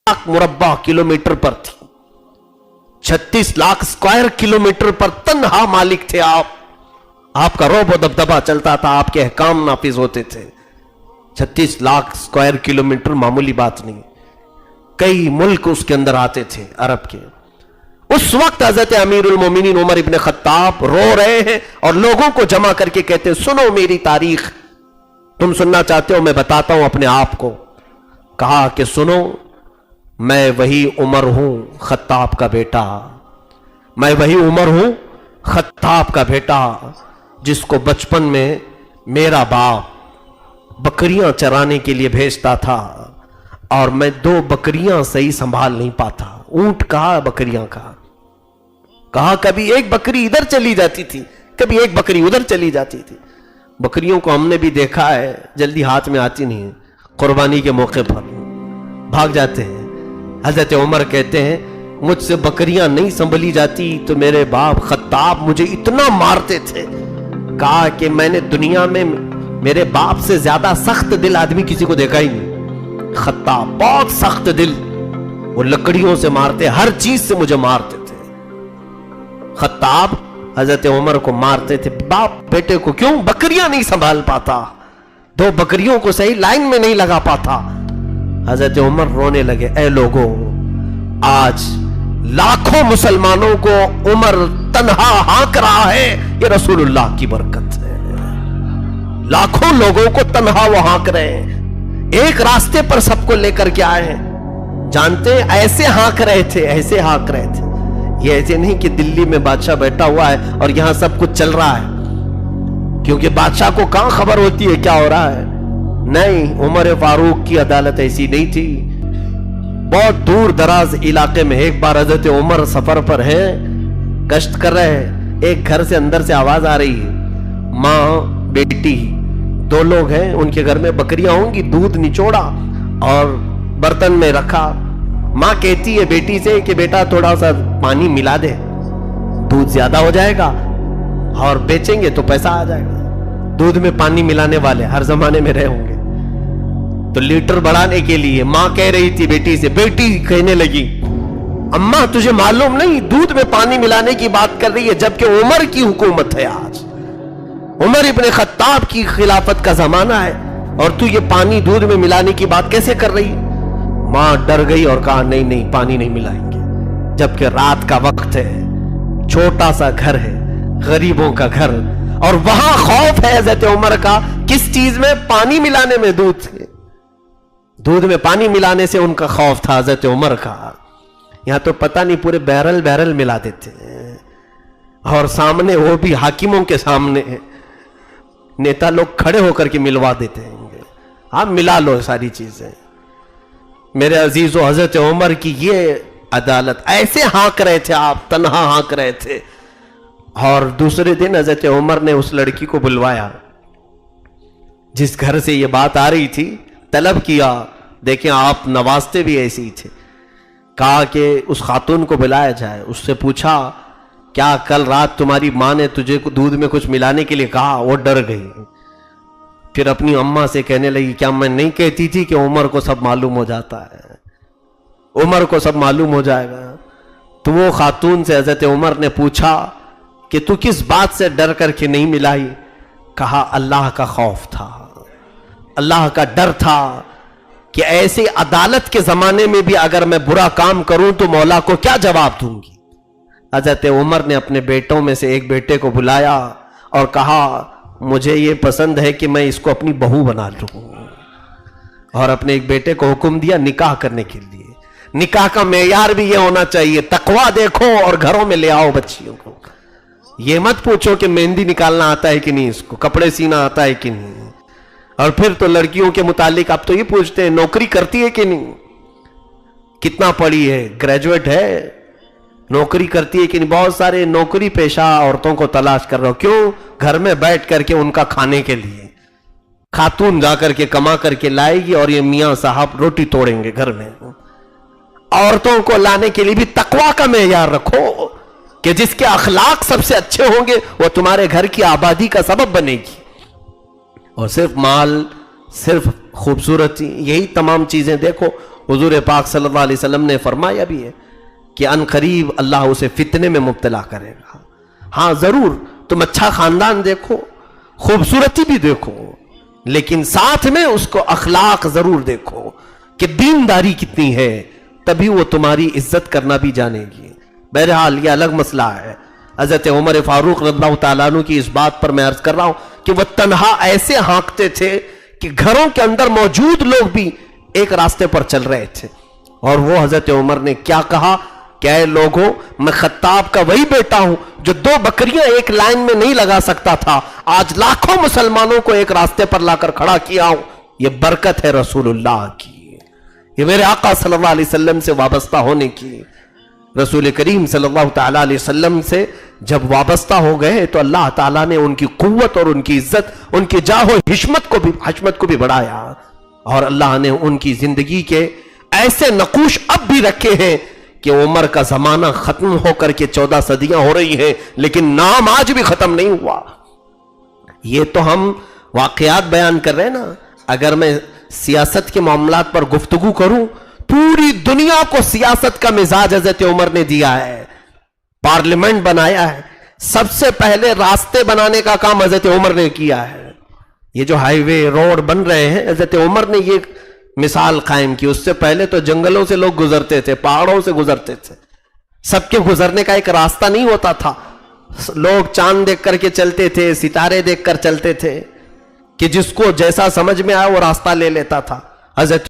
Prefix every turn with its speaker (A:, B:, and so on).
A: लाख मुरब्बा किलोमीटर पर थी, 36 लाख स्क्वायर किलोमीटर पर तन्हा मालिक थे आप। आपका रौब और दबदबा चलता था, आपके अहकाम नाफिज होते थे। 36 लाख स्क्वायर किलोमीटर मामूली बात नहीं, कई मुल्क उसके अंदर आते थे अरब के। उस वक्त हजरत अमीरुल मोमिनीन उमर इब्न खत्ताब रो रहे हैं और लोगों को जमा करके कहते हैं, सुनो मेरी तारीख, तुम सुनना चाहते हो मैं बताता हूं अपने आप को। कहा कि सुनो, मैं वही उमर हूं खत्ताब का बेटा, मैं वही उमर हूं खत्ताब का बेटा जिसको बचपन में मेरा बाप बकरियां चराने के लिए भेजता था और मैं 2 बकरियां सही संभाल नहीं पाता। ऊंट कहा, बकरियां कहा, कभी एक बकरी इधर चली जाती थी, कभी एक बकरी उधर चली जाती थी। बकरियों को हमने भी देखा है, जल्दी हाथ में आती नहीं है, कुर्बानी के मौके पर भाग जाते हैं। हजरत उमर कहते हैं, मुझसे बकरियां नहीं संभली जाती तो मेरे बाप खत्ताब मुझे इतना मारते थे, कहा कि मैंने दुनिया में मेरे बाप से ज्यादा सख्त दिल आदमी किसी को देखा ही नहीं। खत्ताब बहुत सख्त दिल, वो लकड़ियों से मारते, हर चीज से मुझे मारते थे। खत्ताब हजरत उमर को मारते थे, बाप बेटे को क्यों, बकरियां नहीं संभाल पाता, 2 बकरियों को सही लाइन में नहीं लगा पाता। हजरत उमर रोने लगे, ऐ लोगों, आज लाखों मुसलमानों को उमर तन्हा हाँक रहा है, ये रसूलुल्लाह की बरकत है। लाखों लोगों को तन्हा वो हाँक रहे हैं, एक रास्ते पर सबको लेकर के आए हैं। जानते हैं ऐसे हाँक रहे थे, ऐसे हाँक रहे थे। ये ऐसे नहीं कि दिल्ली में बादशाह बैठा हुआ है और यहां सब कुछ चल रहा है, क्योंकि बादशाह को कहां खबर होती है क्या हो रहा है। नहीं, उमर फारूक की अदालत ऐसी नहीं थी। बहुत दूर दराज इलाके में एक बार हजरत उमर सफर पर है, गश्त कर रहे हैं, एक घर से अंदर से आवाज आ रही है, माँ बेटी 2 लोग हैं, उनके घर में बकरियां होंगी, दूध निचोड़ा और बर्तन में रखा। माँ कहती है बेटी से कि बेटा थोड़ा सा पानी मिला दे, दूध ज्यादा हो जाएगा और बेचेंगे तो पैसा आ जाएगा। दूध में पानी मिलाने वाले हर जमाने में रहे होंगे, तो लीटर बढ़ाने के लिए माँ कह रही थी बेटी से, बेटी कहने लगी, अम्मा तुझे मालूम नहीं दूध में पानी मिलाने की बात कर रही है, जबकि उमर की हुकूमत है, आज उमर इब्न खत्ताब की खिलाफत का जमाना है और तू ये पानी दूध में मिलाने की बात कैसे कर रही है। मां डर गई और कहा, नहीं नहीं पानी नहीं मिलाएंगे, जबकि रात का वक्त है, छोटा सा घर है, गरीबों का घर, और वहां खौफ है हजरत उमर का, किस चीज में, पानी मिलाने में, दूध में पानी मिलाने से उनका खौफ था हजरत उमर का। यहां तो पता नहीं पूरे बैरल मिला देते हैं, और सामने वो भी हाकिमों के सामने नेता लोग खड़े होकर के मिलवा देते हैं, हाँ मिला लो सारी चीजें। मेरे अजीजों, हजरत उमर की ये अदालत, ऐसे हाँक रहे थे आप, तन्हा हाँक रहे थे। और दूसरे दिन हजरत उमर ने उस लड़की को बुलवाया जिस घर से ये बात आ रही थी, तलब किया, देखें आप नवाजते भी ऐसे ही थे। कहा कि उस खातून को बुलाया जाए, उससे पूछा क्या कल रात तुम्हारी माँ ने तुझे दूध में कुछ मिलाने के लिए कहा। वो डर गई, फिर अपनी अम्मा से कहने लगी, क्या मैं नहीं कहती थी कि उमर को सब मालूम हो जाता है, उमर को सब मालूम हो जाएगा। तो वो खातून से हजरत उमर ने पूछा कि तू किस बात से डर करके नहीं मिलाई। कहा अल्लाह का खौफ था, अल्लाह का डर था कि ऐसे अदालत के जमाने में भी अगर मैं बुरा काम करूं तो मौला को क्या जवाब दूंगी। हजरत उमर ने अपने बेटों में से एक बेटे को बुलाया और कहा, मुझे ये पसंद है कि मैं इसको अपनी बहू बना लूं, और अपने एक बेटे को हुक्म दिया निकाह करने के लिए। निकाह का मेयार भी ये होना चाहिए, तकवा देखो और घरों में ले आओ बच्चियों को। ये मत पूछो कि मेहंदी निकालना आता है कि नहीं, इसको कपड़े सीना आता है कि नहीं, और फिर तो लड़कियों के मुतालिक आप तो ये पूछते हैं नौकरी करती है कि नहीं, कितना पढ़ी है, ग्रेजुएट है, नौकरी करती है कि नहीं। बहुत सारे नौकरी पेशा औरतों को तलाश कर रहे हो, क्यों, घर में बैठ करके उनका खाने के लिए। खातून जा करके कमा करके लाएगी और ये मियां साहब रोटी तोड़ेंगे घर में। औरतों को लाने के लिए भी तकवा का मेयार रखो कि जिसके अखलाक सबसे अच्छे होंगे वो तुम्हारे घर की आबादी का सबब बनेगी। और सिर्फ माल, सिर्फ खूबसूरती, यही तमाम चीजें देखो। हुजूर पाक सल्लल्लाहु अलैहि वसल्लम ने फरमाया भी है कि अनकरीब अल्लाह उसे फितने में मुब्तला करेगा। हाँ जरूर तुम अच्छा खानदान देखो, खूबसूरती भी देखो, लेकिन साथ में उसको अखलाक जरूर देखो कि दीनदारी कितनी है, तभी वो तुम्हारी इज्जत करना भी जानेगी। बहरहाल ये अलग मसला है। हजरत उमर फारूक रज़ियल्लाहु ताला अन्हु की इस बात पर मैं अर्ज कर रहा हूं कि वह तन्हा ऐसे हाँकते थे कि घरों के अंदर मौजूद लोग भी एक रास्ते पर चल रहे थे। और वो हजरत उमर ने क्या कहा, क्या लोगों, मैं खत्ताब का वही बेटा हूं जो 2 बकरियां एक लाइन में नहीं लगा सकता था, आज लाखों मुसलमानों को एक रास्ते पर लाकर खड़ा किया हूं। ये बरकत है रसूलुल्लाह की, ये मेरे आका सल्लल्लाहु अलैहि वसल्लम से वाबस्ता होने की। रसूल करीम सल्लल्लाहु ताला अलैहि वसल्लम से जब वाबस्ता हो गए तो अल्लाह ताला ने उनकी कुव्वत और उनकी इज्जत, उनकी जाहो हिश्मत को भी बढ़ाया। और अल्लाह ने उनकी जिंदगी के ऐसे नकूश अब भी रखे हैं कि उमर का जमाना खत्म होकर के 14 सदियां हो रही हैं, लेकिन नाम आज भी खत्म नहीं हुआ। ये तो हम वाकयात बयान कर रहे हैं ना। अगर मैं सियासत के मामलात पर गुफ्तगू करूं, पूरी दुनिया को सियासत का मिजाज हजरत उमर ने दिया है, पार्लियामेंट बनाया है, सबसे पहले रास्ते बनाने का काम हजरत उमर ने किया है। ये जो हाईवे रोड बन रहे हैं, हजरत उमर ने ये मिसाल कायम की। उससे पहले तो जंगलों से लोग गुजरते थे, पहाड़ों से गुजरते थे, सबके गुजरने का एक रास्ता नहीं होता था। लोग चांद देख करके चलते थे, सितारे देखकर चलते थे, कि जिसको जैसा समझ में आया वो रास्ता ले लेता था। हजरत